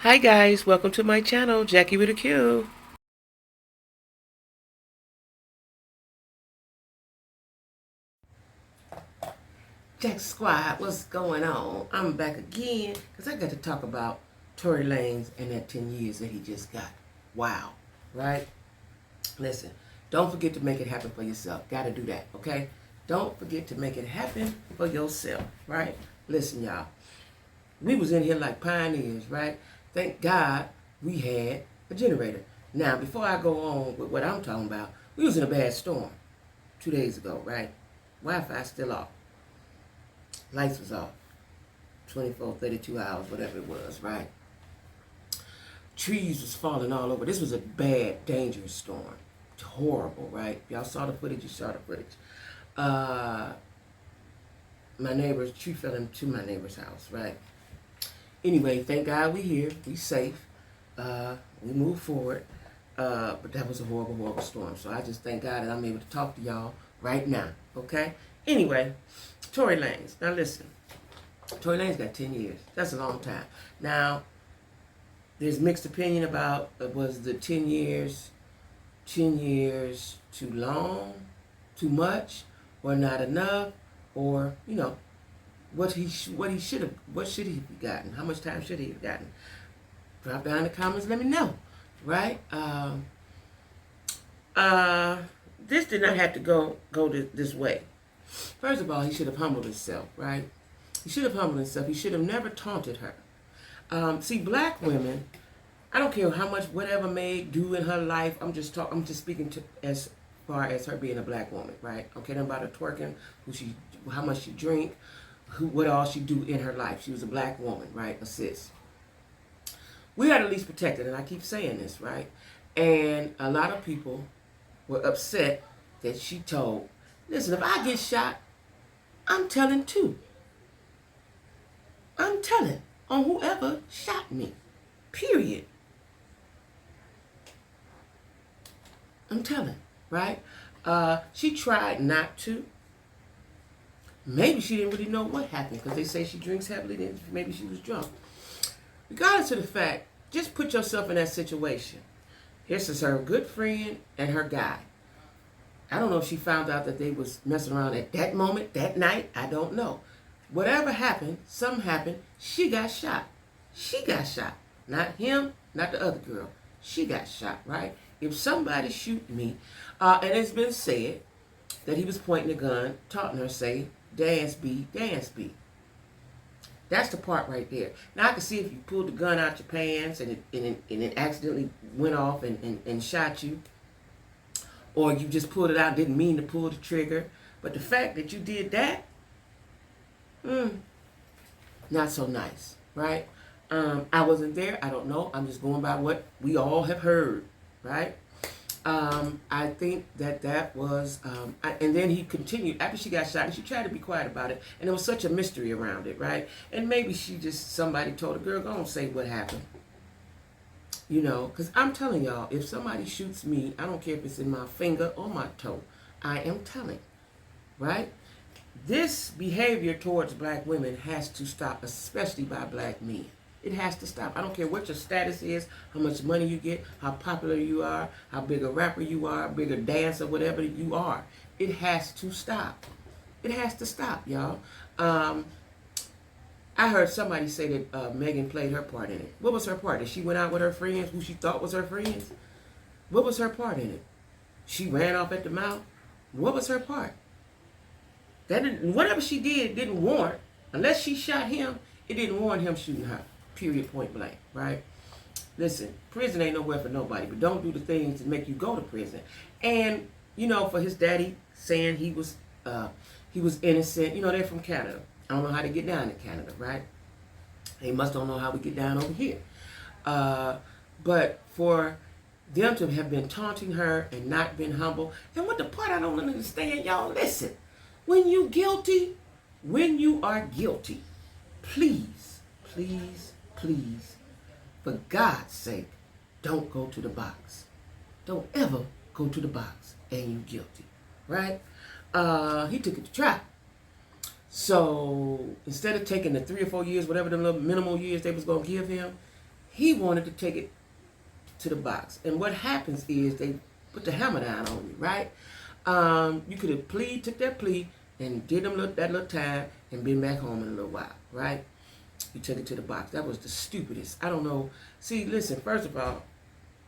Hi guys, welcome to my channel, Jackie with a Q. Jack Squad, what's going on? I'm back again because I got to talk about Tory Lanez and that 10 years that he just got. Wow, right? Listen, don't forget to make it happen for yourself. Got to do that, okay? Don't forget to make it happen for yourself, right? Listen, y'all. We was in here like pioneers, right? Thank God we had a generator. Now, before I go on with what I'm talking about, we was in a bad storm 2 days ago, right? Wi-Fi still off. Lights was off. 24, 32 hours, whatever it was, right? Trees was falling all over. This was a bad, dangerous storm. Horrible, right? Y'all saw the footage, you saw the footage. My neighbor's tree fell into my neighbor's house, right? Anyway, thank God we here. We safe. We move forward. But that was a horrible, horrible storm. So I just thank God that I'm able to talk to y'all right now. Okay? Anyway, Tory Lanez. Now listen. Tory Lanez got 10 years. That's a long time. Now, there's mixed opinion about was the 10 years too long, too much, or not enough, or, you know, what should he have gotten? How much time should he have gotten? Drop down in the comments, let me know. Right? This did not have to go this way. First of all, he should have humbled himself, right? He should have humbled himself. He should have never taunted her. See, black women, I don't care how much whatever may do in her life. I'm just speaking to as far as her being a black woman, right? Okay, then about her twerking, how much she drink, what all she do in her life. She was a black woman, right? A cis. We are at least protected, and I keep saying this, right? And a lot of people were upset that she told, listen, if I get shot, I'm telling too. I'm telling on whoever shot me. Period. I'm telling, right? She tried not to. Maybe she didn't really know what happened because they say she drinks heavily, then maybe she was drunk. Regardless of the fact, just put yourself in that situation. This is her good friend and her guy. I don't know if she found out that they was messing around at that moment, that night. I don't know. Whatever happened, something happened. She got shot. She got shot. Not him, not the other girl. She got shot, right? If somebody shoot me, and it's been said that he was pointing a gun, taunting her, say, dance B, dance B. That's the part right there. Now I can see if you pulled the gun out your pants and it accidentally went off and shot you, or you just pulled it out, didn't mean to pull the trigger. But the fact that you did that, not so nice, right? I wasn't there. I don't know. I'm just going by what we all have heard, right? I think that was, and then he continued, after she got shot, and she tried to be quiet about it, and there was such a mystery around it, right? And maybe somebody told the girl, go on, say what happened. You know, because I'm telling y'all, if somebody shoots me, I don't care if it's in my finger or my toe, I am telling, right? This behavior towards black women has to stop, especially by black men. It has to stop. I don't care what your status is, how much money you get, how popular you are, how big a rapper you are, bigger dancer, whatever you are. It has to stop. It has to stop, y'all. I heard somebody say that Megan played her part in it. What was her part? That she went out with her friends, who she thought was her friends? What was her part in it? She ran off at the mouth? What was her part? Whatever she did didn't warrant, unless she shot him, it didn't warrant him shooting her. Period, point blank, right? Listen, prison ain't nowhere for nobody, but don't do the things that make you go to prison. And, you know, for his daddy saying he was innocent, you know, they're from Canada. I don't know how to get down to Canada, right? They must don't know how we get down over here. But for them to have been taunting her and not been humble, and what the part I don't understand, y'all, listen. When you are guilty, please, please, please, for God's sake, don't go to the box. Don't ever go to the box and you guilty, right? He took it to trial. So instead of taking the 3 or 4 years, whatever the little minimal years they was going to give him, He wanted to take it to the box. And what happens is they put the hammer down on you, right? You could have took that plea and did them that little time and been back home in a little while, right? You took it to the box. That was the stupidest. I don't know. See, listen, first of all,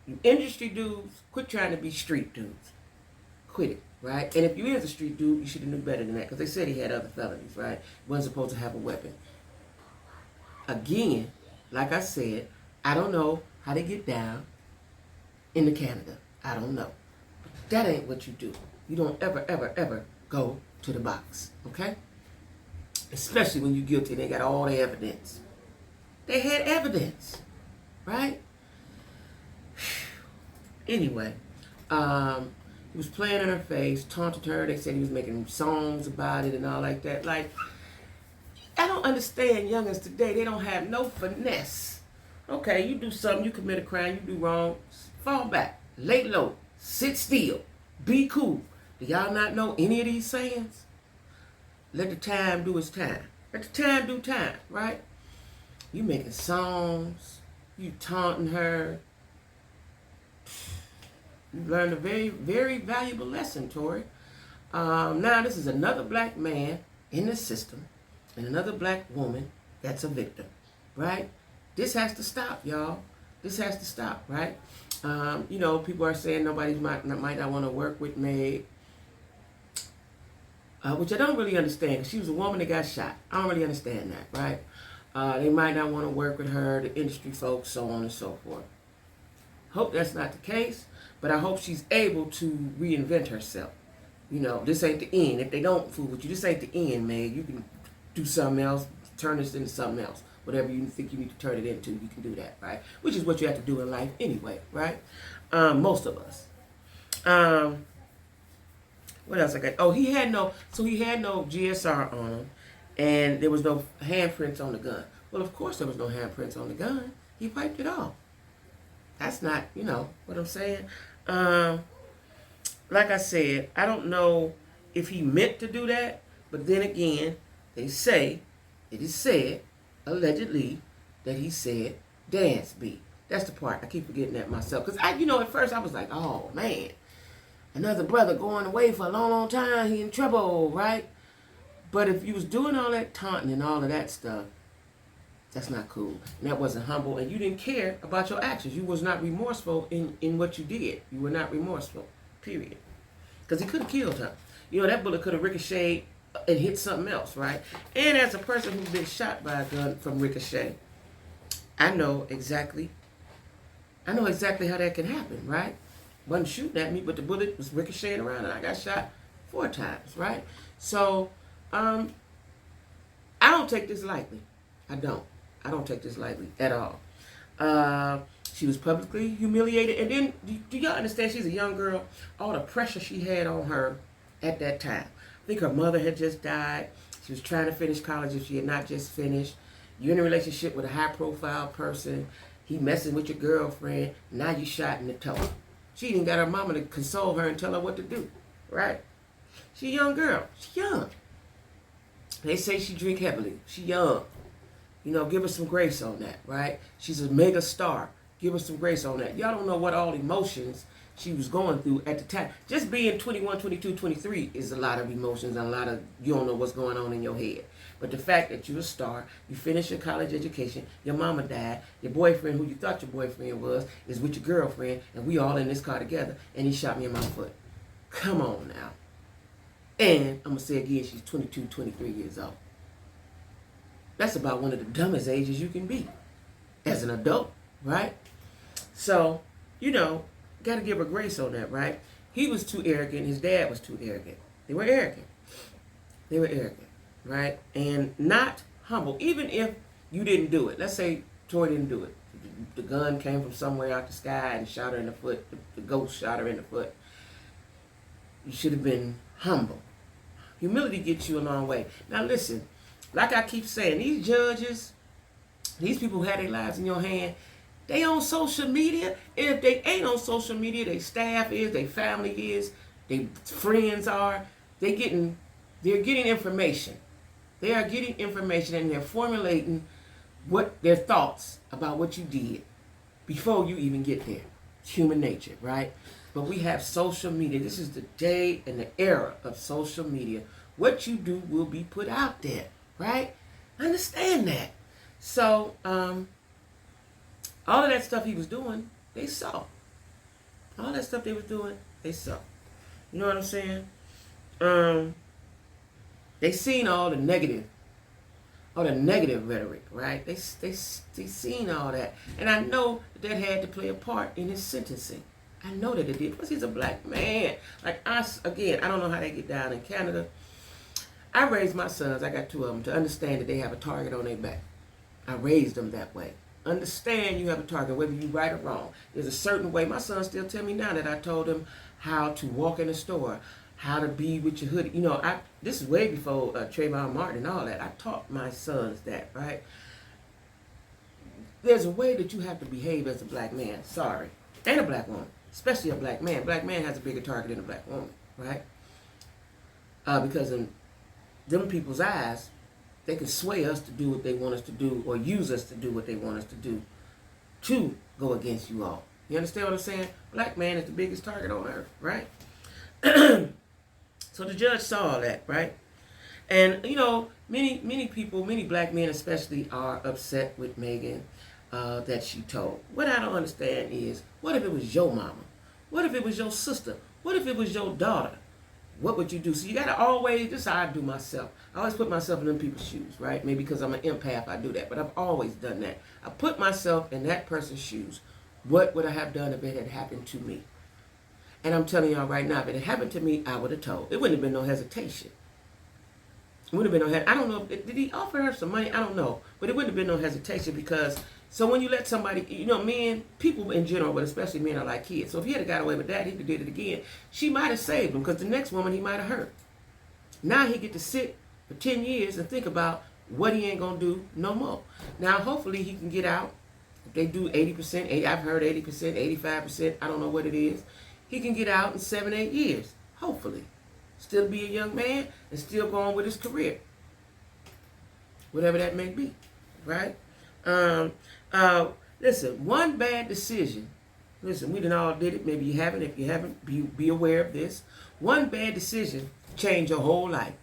you industry dudes, quit trying to be street dudes. Quit it, right? And if you is a street dude, you should have knew better than that, because they said he had other felonies, right? He wasn't supposed to have a weapon. Again, like I said, I don't know how they get down into Canada. I don't know. But that ain't what you do. You don't ever, ever, ever go to the box, okay? Especially when you're guilty and they got all the evidence. They had evidence, right? Anyway, he was playing in her face, taunted her. They said he was making songs about it and all like that. Like, I don't understand youngins today. They don't have no finesse. Okay, you do something, you commit a crime, you do wrong, fall back, lay low, sit still, be cool. Do y'all not know any of these sayings? Let the time do its time. Let the time do time, right? You making songs, you taunting her. You learned a very, very valuable lesson, Tory. Now this is another black man in the system and another black woman that's a victim, right? This has to stop, y'all. This has to stop, right? You know, people are saying nobody might not want to work with Meg, which I don't really understand, because she was a woman that got shot. I don't really understand that, right? They might not want to work with her, the industry folks, so on and so forth. Hope that's not the case, but I hope she's able to reinvent herself. You know, this ain't the end. If they don't fool with you, this ain't the end, Meg. You can do something else, turn this into something else. Whatever you think you need to turn it into, you can do that, right? Which is what you have to do in life anyway, right? Most of us. What else I got? Oh, he had no GSR on him, and there was no handprints on the gun. Well, of course there was no handprints on the gun. He wiped it off. That's not, you know what I'm saying? Like I said, I don't know if he meant to do that, but then again, it is said, allegedly, that he said dance beat. That's the part. I keep forgetting that myself. Because, at first I was like, oh, man. Another brother going away for a long, long time. He in trouble, right? But if you was doing all that taunting and all of that stuff, that's not cool. And that wasn't humble. And you didn't care about your actions. You was not remorseful in what you did. You were not remorseful, period. Because he could have killed her. That bullet could have ricocheted and hit something else, right? And as a person who's been shot by a gun from ricochet, I know exactly how that can happen, right? Wasn't shooting at me, but the bullet was ricocheting around and I got shot 4 times, right? So, I don't take this lightly. I don't take this lightly at all. She was publicly humiliated. And then, do y'all understand, she's a young girl, all the pressure she had on her at that time. I think her mother had just died. She was trying to finish college if she had not just finished. You're in a relationship with a high-profile person. He messing with your girlfriend. Now you shot in the toe. She even got her mama to console her and tell her what to do, right? She a young girl. She young. They say she drink heavily. She young. Give her some grace on that, right? She's a mega star. Give her some grace on that. Y'all don't know what all emotions she was going through at the time. Just being 21, 22, 23 is a lot of emotions and you don't know what's going on in your head. But the fact that you're a star, you finished your college education, your mama died, your boyfriend, who you thought your boyfriend was, is with your girlfriend, and we all in this car together, and he shot me in my foot. Come on now. And I'm going to say again, she's 22, 23 years old. That's about one of the dumbest ages you can be as an adult, right? So, got to give her grace on that, right? He was too arrogant. His dad was too arrogant. They were arrogant, right? And not humble. Even if you didn't do it. Let's say Tory didn't do it. The gun came from somewhere out the sky and shot her in the foot. The ghost shot her in the foot. You should have been humble. Humility gets you a long way. Now listen, like I keep saying, these judges, these people who have their lives in your hand, they on social media. And if they ain't on social media, their staff is, their family is, their friends are. They're getting information. They are getting information and they're formulating their thoughts about what you did before you even get there. It's human nature, right? But we have social media. This is the day and the era of social media. What you do will be put out there, right? Understand that. So, all of that stuff he was doing, they saw. All that stuff they was doing, they saw. You know what I'm saying? They seen all the negative rhetoric, right? They seen all that. And I know that had to play a part in his sentencing. I know that it did, because he's a black man. Like us, again, I don't know how they get down in Canada. I raised my sons, I got 2 of them, to understand that they have a target on their back. I raised them that way. Understand you have a target, whether you right or wrong. There's a certain way. My sons still tell me now that I told them how to walk in a store, how to be with your hoodie. You know, this is way before Trayvon Martin and all that. I taught my sons that, right? There's a way that you have to behave as a black man, sorry, and a black woman, especially a black man. Black man has a bigger target than a black woman, right? Because in them people's eyes, they can sway us to do what they want us to do, or use us to do what they want us to do, to go against you all. You understand what I'm saying? Black man is the biggest target on earth, right? So the judge saw all that, right? And, you know, many people, many black men especially, are upset with Megan that she told. What I don't understand is, what if it was your mama? What if it was your sister? What if it was your daughter? What would you do? So you got to always, this is how I do myself. I always put myself in them people's shoes, right? Maybe because I'm an empath, I do that. But I've always done that. I put myself in that person's shoes. What would I have done if it had happened to me? And I'm telling y'all right now, if it had happened to me, I would have told. It wouldn't have been no hesitation. It wouldn't have been no I don't know. Did he offer her some money? I don't know. But it wouldn't have been no hesitation, because, so when you let somebody, you know, men, people in general, but especially men, are like kids. So if he had got away with that, he could have did it again. She might have saved him, because the next woman he might have hurt. Now he get to sit for 10 years and think about what he ain't going to do no more. Now, hopefully he can get out. If they do 80%, I've heard 80%, 85%, I don't know what it is. He can get out in 7, 8 years, hopefully. Still be a young man and still go on with his career. Whatever that may be, right? Listen, one bad decision. Listen, we done all did it. Maybe you haven't. If you haven't, be aware of this. One bad decision changed your whole life.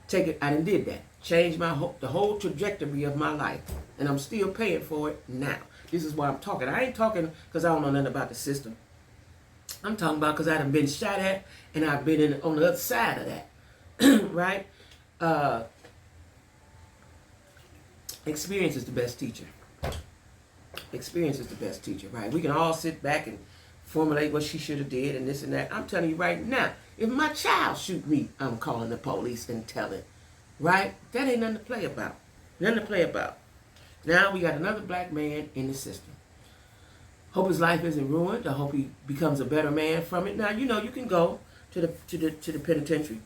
Take it. I done did that. Changed the whole trajectory of my life, and I'm still paying for it now. This is why I'm talking. I ain't talking because I don't know nothing about the system. I'm talking about because I done been shot at, and I've been on the other side of that, right? Experience is the best teacher. Experience is the best teacher, right? We can all sit back and formulate what she should have did and this and that. I'm telling you right now, if my child shoot me, I'm calling the police and telling, right? That ain't nothing to play about. Nothing to play about. Now we got another black man in the system. Hope his life isn't ruined. I hope he becomes a better man from it. Now, you know, you can go to the penitentiary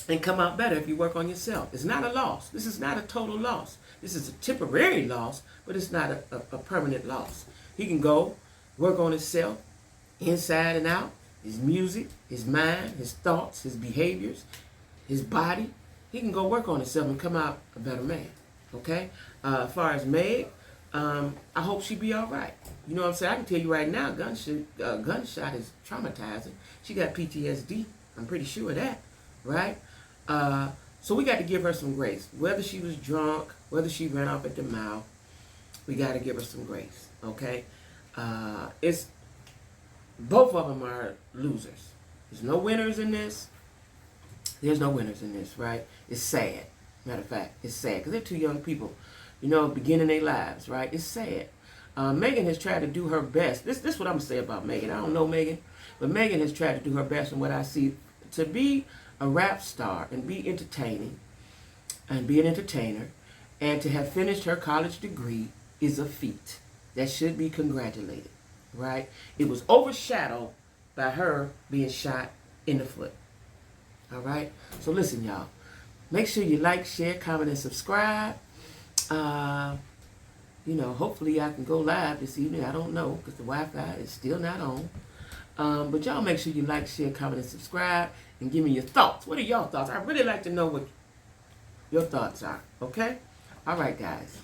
and come out better if you work on yourself. It's not a loss. This is not a total loss. This is a temporary loss, but it's not a permanent loss. He can go work on himself, inside and out, his music, his mind, his thoughts, his behaviors, his body. He can go work on himself and come out a better man, okay? As far as Meg, I hope she be all right. You know what I'm saying? I can tell you right now, gunshot is traumatizing. She got PTSD. I'm pretty sure of that, right? So we got to give her some grace. Whether she was drunk, whether she ran off at the mouth, we got to give her some grace, okay? It's both of them are losers. There's no winners in this. There's no winners in this, right? It's sad. Matter of fact, it's sad because they're two young people, you know, beginning their lives, right? It's sad. Megan has tried to do her best. This is what I'm going to say about Megan. I don't know Megan, but Megan has tried to do her best from what I see to be a rap star and be entertaining and be an entertainer, and to have finished her college degree is a feat that should be congratulated, right? It was overshadowed by her being shot in the foot. All right? So listen, y'all. Make sure you like, share, comment, and subscribe. You know, hopefully I can go live this evening. I don't know because the Wi-Fi is still not on. But y'all make sure you like, share, comment, and subscribe, and give me your thoughts. What are your thoughts? I'd really like to know what your thoughts are. Okay? All right, guys.